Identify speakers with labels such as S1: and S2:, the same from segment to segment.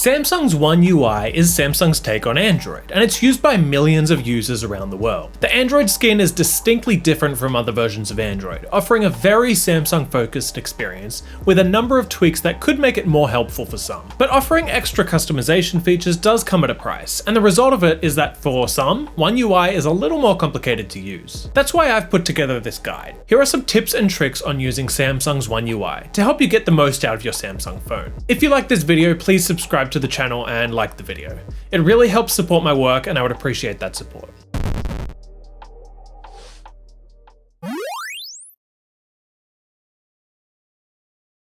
S1: Samsung's One UI is Samsung's take on Android, and it's used by millions of users around the world. The Android skin is distinctly different from other versions of Android, offering a very Samsung-focused experience with a number of tweaks that could make it more helpful for some. But offering extra customization features does come at a price, and the result of it is that for some, One UI is a little more complicated to use. That's why I've put together this guide. Here are some tips and tricks on using Samsung's One UI to help you get the most out of your Samsung phone. If you like this video, please subscribe to the channel and like the video. It really helps support my work and I would appreciate that support.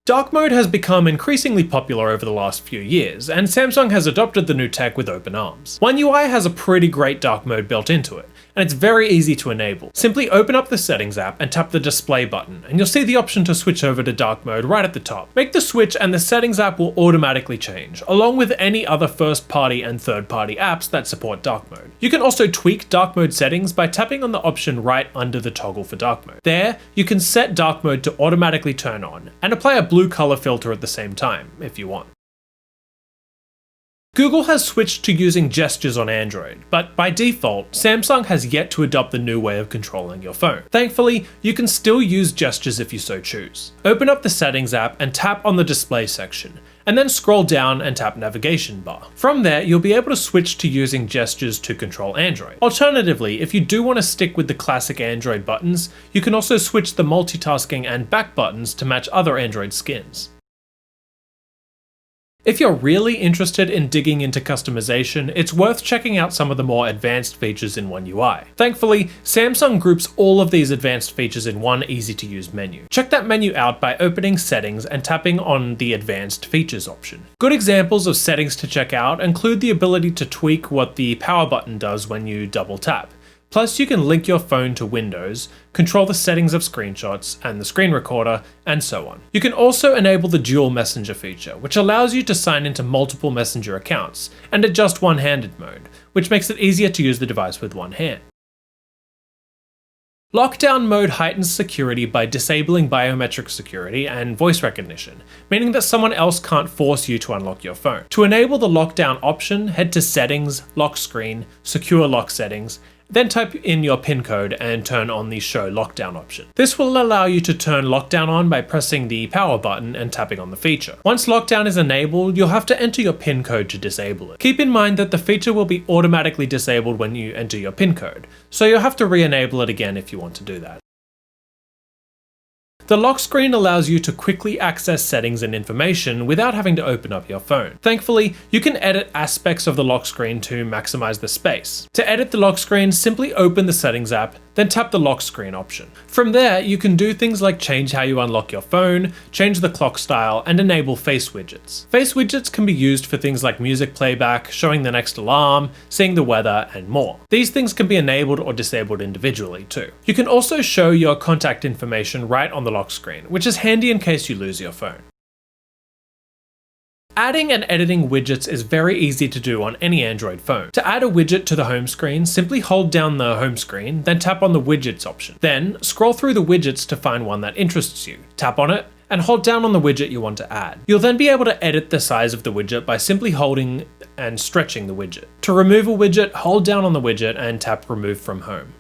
S1: Dark mode has become increasingly popular over the last few years, and Samsung has adopted the new tech with open arms. One UI has a pretty great dark mode built into it, and it's very easy to enable. Simply open up the settings app and tap the display button, and you'll see the option to switch over to dark mode right at the top. Make the switch and the settings app will automatically change, along with any other first-party and third-party apps that support dark mode. You can also tweak dark mode settings by tapping on the option right under the toggle for dark mode. There, you can set dark mode to automatically turn on, and apply a blue color filter at the same time, if you want. Google has switched to using gestures on Android, but by default, Samsung has yet to adopt the new way of controlling your phone. Thankfully, you can still use gestures if you so choose. Open up the settings app and tap on the display section, and then scroll down and tap navigation bar. From there, you'll be able to switch to using gestures to control Android. Alternatively, if you do want to stick with the classic Android buttons, you can also switch the multitasking and back buttons to match other Android skins. If you're really interested in digging into customization, it's worth checking out some of the more advanced features in One UI. Thankfully, Samsung groups all of these advanced features in one easy-to-use menu. Check that menu out by opening Settings and tapping on the Advanced Features option. Good examples of settings to check out include the ability to tweak what the power button does when you double tap. Plus, you can link your phone to Windows, control the settings of screenshots and the screen recorder, and so on. You can also enable the dual messenger feature, which allows you to sign into multiple messenger accounts, and adjust one-handed mode, which makes it easier to use the device with one hand. Lockdown mode heightens security by disabling biometric security and voice recognition, meaning that someone else can't force you to unlock your phone. To enable the lockdown option, head to Settings, Lock Screen, Secure Lock Settings, then type in your PIN code and turn on the Show Lockdown option. This will allow you to turn lockdown on by pressing the power button and tapping on the feature. Once lockdown is enabled, you'll have to enter your PIN code to disable it. Keep in mind that the feature will be automatically disabled when you enter your PIN code, so you'll have to re-enable it again if you want to do that. The lock screen allows you to quickly access settings and information without having to open up your phone. Thankfully, you can edit aspects of the lock screen to maximize the space. To edit the lock screen, simply open the settings app, then tap the lock screen option. From there, you can do things like change how you unlock your phone, change the clock style, and enable face widgets. Face widgets can be used for things like music playback, showing the next alarm, seeing the weather, and more. These things can be enabled or disabled individually too. You can also show your contact information right on the lock screen, which is handy in case you lose your phone. Adding and editing widgets is very easy to do on any Android phone. To add a widget to the home screen, simply hold down the home screen, then tap on the widgets option. Then, scroll through the widgets to find one that interests you. Tap on it, and hold down on the widget you want to add. You'll then be able to edit the size of the widget by simply holding and stretching the widget. To remove a widget, hold down on the widget and tap Remove from Home.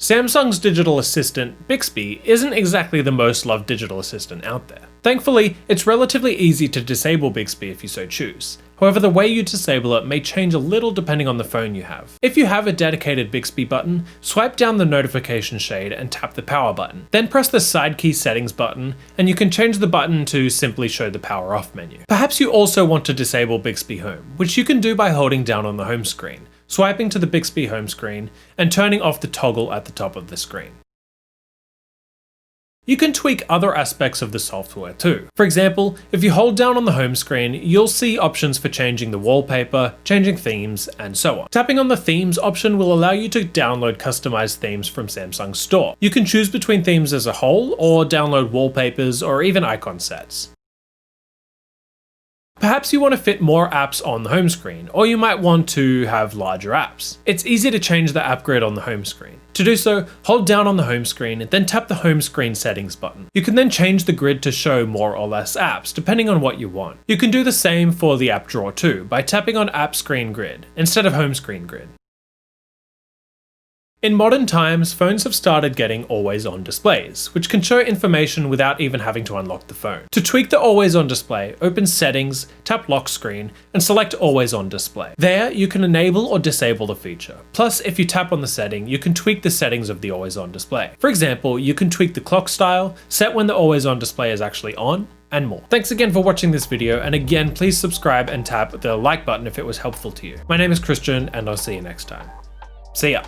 S1: Samsung's digital assistant, Bixby, isn't exactly the most loved digital assistant out there. Thankfully, it's relatively easy to disable Bixby if you so choose. However, the way you disable it may change a little depending on the phone you have. If you have a dedicated Bixby button, swipe down the notification shade and tap the power button. Then press the side key settings button, and you can change the button to simply show the power off menu. Perhaps you also want to disable Bixby Home, which you can do by holding down on the home screen, swiping to the Bixby home screen, and turning off the toggle at the top of the screen. You can tweak other aspects of the software too. For example, if you hold down on the home screen, you'll see options for changing the wallpaper, changing themes, and so on. Tapping on the themes option will allow you to download customized themes from Samsung's store. You can choose between themes as a whole, or download wallpapers or even icon sets. Perhaps you want to fit more apps on the home screen, or you might want to have larger apps. It's easy to change the app grid on the home screen. To do so, hold down on the home screen, then tap the home screen settings button. You can then change the grid to show more or less apps, depending on what you want. You can do the same for the app drawer too, by tapping on App Screen Grid, instead of Home Screen Grid. In modern times, phones have started getting always-on displays, which can show information without even having to unlock the phone. To tweak the always-on display, open Settings, tap Lock Screen, and select Always-on Display. There, you can enable or disable the feature. Plus, if you tap on the setting, you can tweak the settings of the always-on display. For example, you can tweak the clock style, set when the always-on display is actually on, and more. Thanks again for watching this video, and again, please subscribe and tap the like button if it was helpful to you. My name is Christian, and I'll see you next time. See ya!